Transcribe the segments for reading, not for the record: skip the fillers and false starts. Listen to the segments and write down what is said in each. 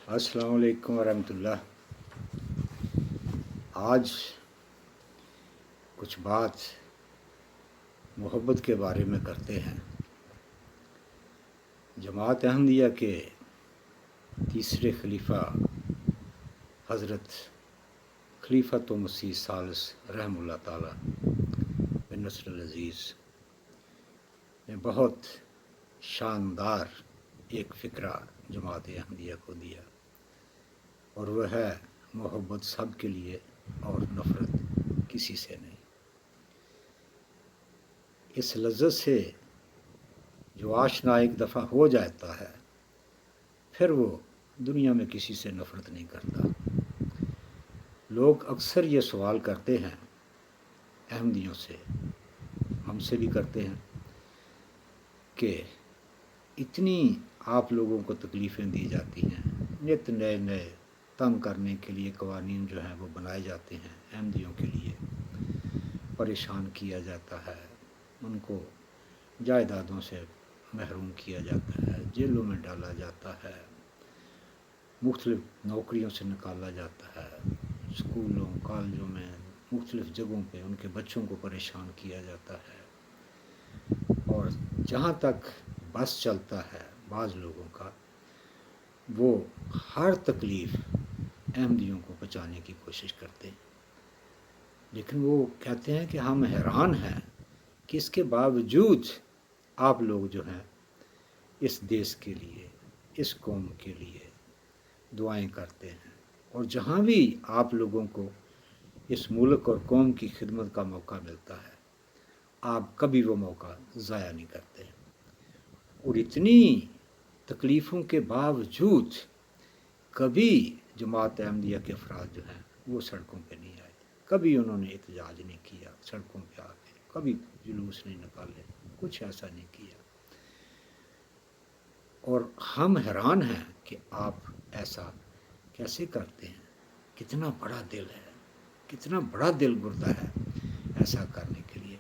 السلام علیکم ورحمۃ اللہ۔ آج کچھ بات محبت کے بارے میں کرتے ہیں۔ جماعت احمدیہ کے تیسرے خلیفہ حضرت خلیفۃ مسیح ثالث رحمہ اللہ تعالی بن نصر العزیز نے بہت شاندار ایک فکرہ جماعت احمدیہ کو دیا، اور وہ ہے محبت سب کے لیے اور نفرت کسی سے نہیں۔ اس لذت سے جو آشنا ایک دفعہ ہو جاتا ہے، پھر وہ دنیا میں کسی سے نفرت نہیں کرتا۔ لوگ اکثر یہ سوال کرتے ہیں احمدیوں سے، ہم سے بھی کرتے ہیں، کہ اتنی آپ لوگوں کو تکلیفیں دی جاتی ہیں، نت نئے نئے تنگ کرنے کے لیے قوانین جو ہیں وہ بنائے جاتے ہیں، احمدیوں کے لیے پریشان کیا جاتا ہے، ان کو جائیدادوں سے محروم کیا جاتا ہے، جیلوں میں ڈالا جاتا ہے، مختلف نوکریوں سے نکالا جاتا ہے، اسکولوں کالجوں میں مختلف جگہوں پہ ان کے بچوں کو پریشان کیا جاتا ہے، اور جہاں تک بس چلتا ہے بعض لوگوں کا، وہ ہر تکلیف احمدیوں کو بچانے کی کوشش کرتے ہیں۔ لیکن وہ کہتے ہیں کہ ہم حیران ہیں کہ اس کے باوجود آپ لوگ جو ہیں اس دیش کے لیے، اس قوم کے لیے دعائیں کرتے ہیں، اور جہاں بھی آپ لوگوں کو اس ملک اور قوم کی خدمت کا موقع ملتا ہے، آپ کبھی وہ موقع ضائع نہیں کرتے۔ اور اتنی تکلیفوں کے باوجود کبھی جماعت احمدیہ کے افراد جو ہیں وہ سڑکوں پہ نہیں آئے، کبھی انہوں نے احتجاج نہیں کیا سڑکوں پہ آ کے، کبھی جلوس نہیں نکالے، کچھ ایسا نہیں کیا۔ اور ہم حیران ہیں کہ آپ ایسا کیسے کرتے ہیں، کتنا بڑا دل ہے، کتنا بڑا دل گردہ ہے ایسا کرنے کے لیے۔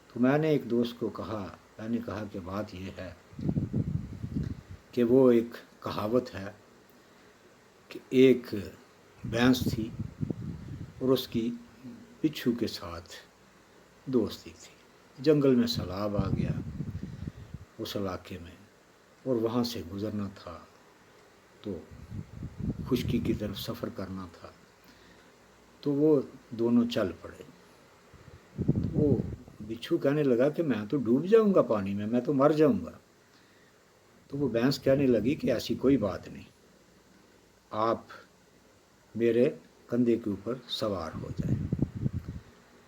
تو میں نے ایک دوست کو کہا، میں نے کہا کہ بات یہ ہے کہ وہ ایک کہاوت ہے کہ ایک بھینس تھی اور اس کی بچھو کے ساتھ دوستی تھی، جنگل میں سیلاب آ گیا اس علاقے میں، اور وہاں سے گزرنا تھا تو خشکی کی طرف سفر کرنا تھا، تو وہ دونوں چل پڑے۔ وہ بچھو کہنے لگا کہ میں تو ڈوب جاؤں گا پانی میں تو مر جاؤں گا۔ تو وہ بھینس کہنے لگی کہ ایسی کوئی بات نہیں، آپ میرے کندھے کے اوپر سوار ہو جائیں۔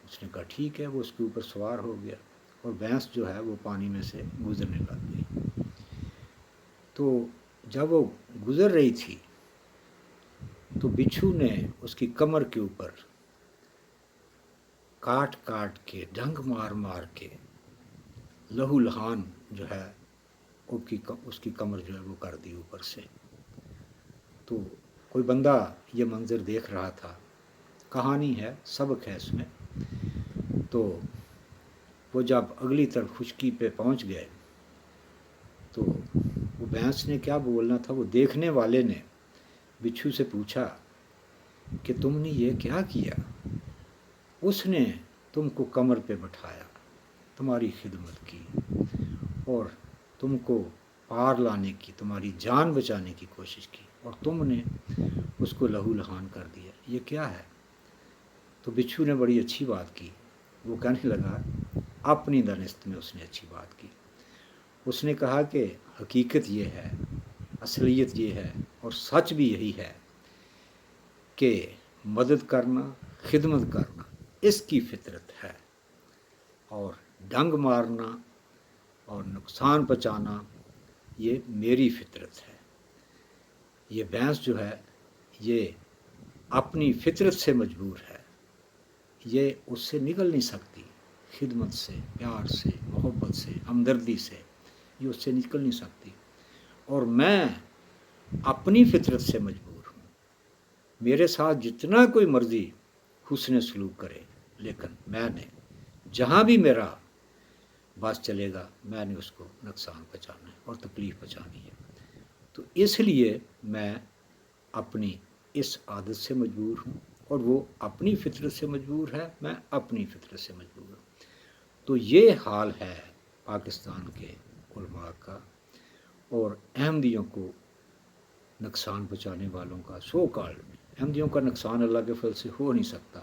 اس نے کہا ٹھیک ہے، وہ اس کے اوپر سوار ہو گیا، اور بھینس جو ہے وہ پانی میں سے گزرنے لگ گئی۔ تو جب وہ گزر رہی تھی تو بچھو نے اس کی کمر کے اوپر کاٹ کاٹ کے، ڈنگ مار مار کے لہو لہان جو ہے اس کی کمر جو ہے وہ کر دی اوپر سے۔ تو کوئی بندہ یہ منظر دیکھ رہا تھا، کہانی ہے، سبق ہے اس میں۔ تو وہ جب اگلی طرف خشکی پہ پہنچ گئے تو وہ بھینس نے کیا بولنا تھا، وہ دیکھنے والے نے بچھو سے پوچھا کہ تم نے یہ کیا کیا؟ اس نے تم کو کمر پہ بٹھایا، تمہاری خدمت کی، اور تم کو پار لانے کی، تمہاری جان بچانے کی کوشش کی، اور تم نے اس کو لہو لہان کر دیا، یہ کیا ہے؟ تو بچھو نے بڑی اچھی بات کی، وہ کہنے لگا، اپنی دانست میں اس نے اچھی بات کی۔ اس نے کہا کہ حقیقت یہ ہے، اصلیت یہ ہے، اور سچ بھی یہی ہے کہ مدد کرنا، خدمت کرنا اس کی فطرت ہے، اور ڈنگ مارنا اور نقصان پہنچانا یہ میری فطرت ہے۔ یہ بھینس جو ہے یہ اپنی فطرت سے مجبور ہے، یہ اس سے نکل نہیں سکتی، خدمت سے، پیار سے، محبت سے، ہمدردی سے یہ اس سے نکل نہیں سکتی، اور میں اپنی فطرت سے مجبور ہوں۔ میرے ساتھ جتنا کوئی مرضی حسن سلوک کرے، لیکن میں نے جہاں بھی میرا بس چلے گا میں نے اس کو نقصان پہنچانا ہے اور تکلیف پہنچانی ہے۔ تو اس لیے میں اپنی اس عادت سے مجبور ہوں اور وہ اپنی فطرت سے مجبور ہے، میں اپنی فطرت سے مجبور ہوں۔ تو یہ حال ہے پاکستان کے علماء کا اور احمدیوں کو نقصان پہنچانے والوں کا۔ سو کالڈ احمدیوں کا نقصان اللہ کے فضل سے ہو نہیں سکتا،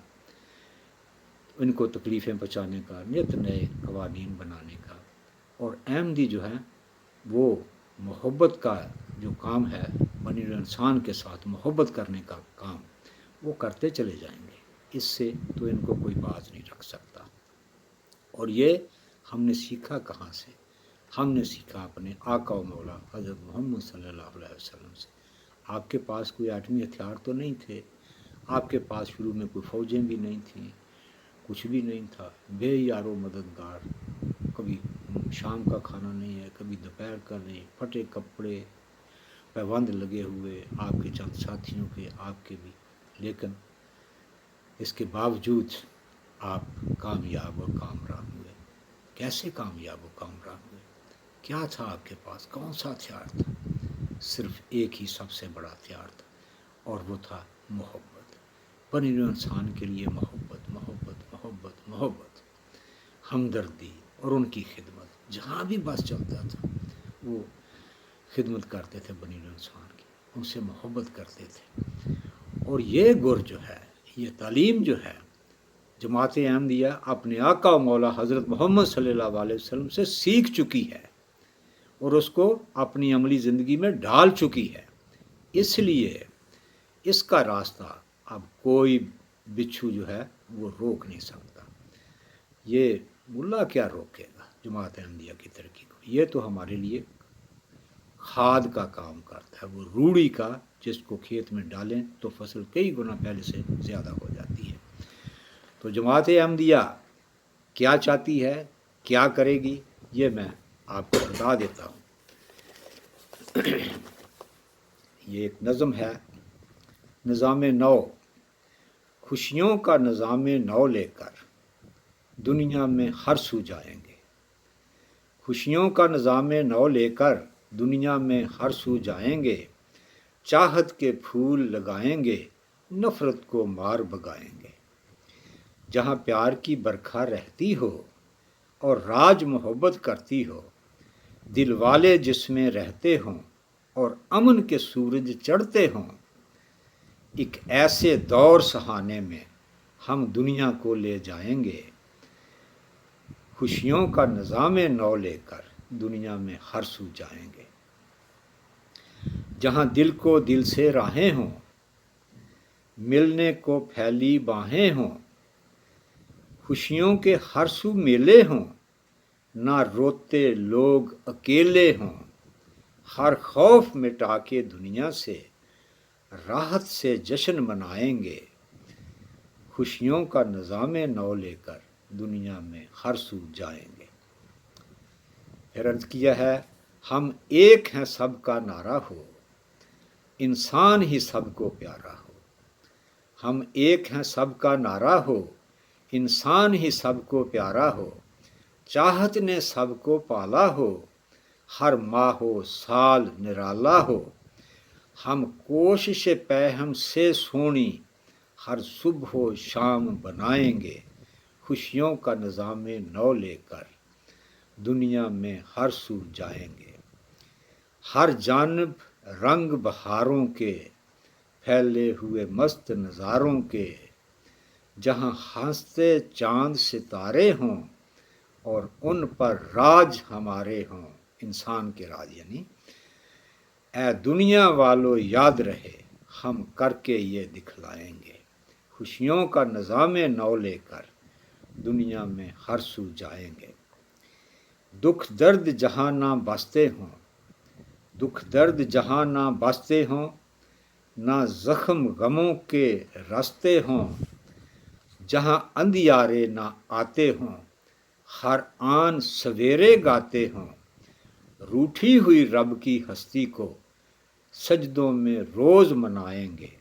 ان کو تکلیفیں پہنچانے کا، نت نئے قوانین بنانے کا، اور احمدی جو ہیں وہ محبت کا جو کام ہے، بنی نوع انسان کے ساتھ محبت کرنے کا کام وہ کرتے چلے جائیں گے، اس سے تو ان کو کوئی باز نہیں رکھ سکتا۔ اور یہ ہم نے سیکھا کہاں سے؟ ہم نے سیکھا اپنے آقا و مولا حضرت محمد صلی اللہ علیہ وسلم سے۔ آپ کے پاس کوئی ایٹمی ہتھیار تو نہیں تھے، آپ کے پاس شروع میں کوئی فوجیں بھی نہیں تھیں، کچھ بھی نہیں تھا، بے یار و مددگار، کبھی شام کا کھانا نہیں ہے، کبھی دوپہر کا نہیں، پھٹے کپڑے، پیوند لگے ہوئے، آپ کے چند ساتھیوں کے، آپ کے بھی، لیکن اس کے باوجود آپ کامیاب اور کامران ہوئے۔ کیسے کامیاب و کامران ہوئے؟ کیا تھا آپ کے پاس؟ کون سا ہتھیار تھا؟ صرف ایک ہی سب سے بڑا ہتھیار تھا، اور وہ تھا محبت۔ بنی نوع انسان کے لیے محبت، محبت، محبت، محبت، ہمدردی اور ان کی خدمت۔ جہاں بھی بس چلتا تھا وہ خدمت کرتے تھے بنی نوع انسان کی، ان سے محبت کرتے تھے۔ اور یہ گر جو ہے، یہ تعلیم جو ہے، جماعت احمدیہ اپنے آقا و مولا حضرت محمد صلی اللہ علیہ وسلم سے سیکھ چکی ہے اور اس کو اپنی عملی زندگی میں ڈال چکی ہے۔ اس لیے اس کا راستہ اب کوئی بچھو جو ہے وہ روک نہیں سکتا۔ یہ ملا کیا روکے گا جماعت احمدیہ کی ترقی کو؟ یہ تو ہمارے لیے کھاد کا کام کرتا ہے، وہ روڑی کا، جس کو کھیت میں ڈالیں تو فصل کئی گنا پہلے سے زیادہ ہو جاتی ہے۔ تو جماعت احمدیہ کیا چاہتی ہے، کیا کرے گی، یہ میں آپ کو بتا دیتا ہوں۔ یہ ایک نظم ہے، نظام نو۔ خوشیوں کا نظام نو لے کر دنیا میں ہر سو جائیں گے، خوشیوں کا نظام نو لے کر دنیا میں ہر سو جائیں گے، چاہت کے پھول لگائیں گے، نفرت کو مار بگائیں گے۔ جہاں پیار کی برکھا رہتی ہو اور راج محبت کرتی ہو، دل والے جس میں رہتے ہوں اور امن کے سورج چڑھتے ہوں، ایک ایسے دور سہانے میں ہم دنیا کو لے جائیں گے، خوشیوں کا نظام نو لے کر دنیا میں ہر سو جائیں گے۔ جہاں دل کو دل سے راہیں ہوں، ملنے کو پھیلی باہیں ہوں، خوشیوں کے ہر سو میلے ہوں، نہ روتے لوگ اکیلے ہوں، ہر خوف مٹا کے دنیا سے راحت سے جشن منائیں گے، خوشیوں کا نظام نو لے کر دنیا میں ہر سو جائیں گے۔ پھر عرض کیا ہے، ہم ایک ہیں سب کا نعرہ ہو، انسان ہی سب کو پیارا ہو۔ ہم ایک ہیں سب کا نعرہ ہو، انسان ہی سب کو پیارا ہو، چاہت نے سب کو پالا ہو، ہر ماہ و سال نرالا ہو، ہم کوشش پہم سے سونی ہر صبح و شام بنائیں گے، خوشیوں کا نظام نو لے کر دنیا میں ہر سو جائیں گے۔ ہر جانب رنگ بہاروں کے پھیلے ہوئے مست نظاروں کے، جہاں ہنستے چاند ستارے ہوں اور ان پر راج ہمارے ہوں، انسان کے راج یعنی، اے دنیا والو یاد رہے ہم کر کے یہ دکھلائیں گے، خوشیوں کا نظام نو لے کر دنیا میں ہر سو جائیں گے۔ دکھ درد جہاں نہ بستے ہوں، دکھ درد جہاں نہ بستے ہوں، نہ زخم غموں کے رستے ہوں، جہاں اندھیارے نہ آتے ہوں، ہر آن سویرے گاتے ہوں، روٹھی ہوئی رب کی ہستی کو سجدوں میں روز منائیں گے،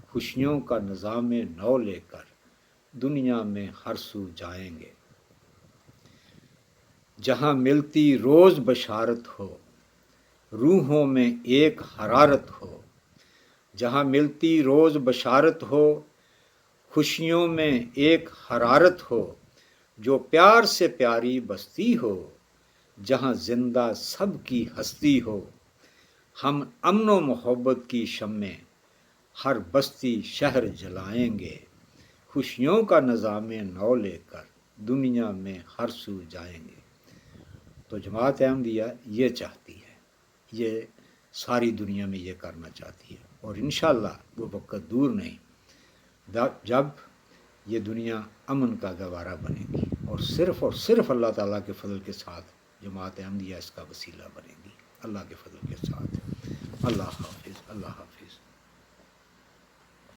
خوشیوں کا نظام نو لے کر دنیا میں ہر سو جائیں گے۔ جہاں ملتی روز بشارت ہو، روحوں میں ایک حرارت ہو، جہاں ملتی روز بشارت ہو، خوشیوں میں ایک حرارت ہو، جو پیار سے پیاری بستی ہو، جہاں زندہ سب کی ہستی ہو، ہم امن و محبت کی شمیں ہر بستی شہر جلائیں گے، خوشیوں کا نظام نو لے کر دنیا میں ہر سو جائیں گے۔ تو جماعت احمدیہ یہ چاہتی ہے، یہ ساری دنیا میں یہ کرنا چاہتی ہے، اور انشاءاللہ وہ وقت دور نہیں جب یہ دنیا امن کا گوارا بنے گی، اور صرف اللہ تعالیٰ کے فضل کے ساتھ جماعت احمدیہ اس کا وسیلہ بنے گی، اللہ کے فضل کے ساتھ۔ اللہ حافظ، اللہ حافظ۔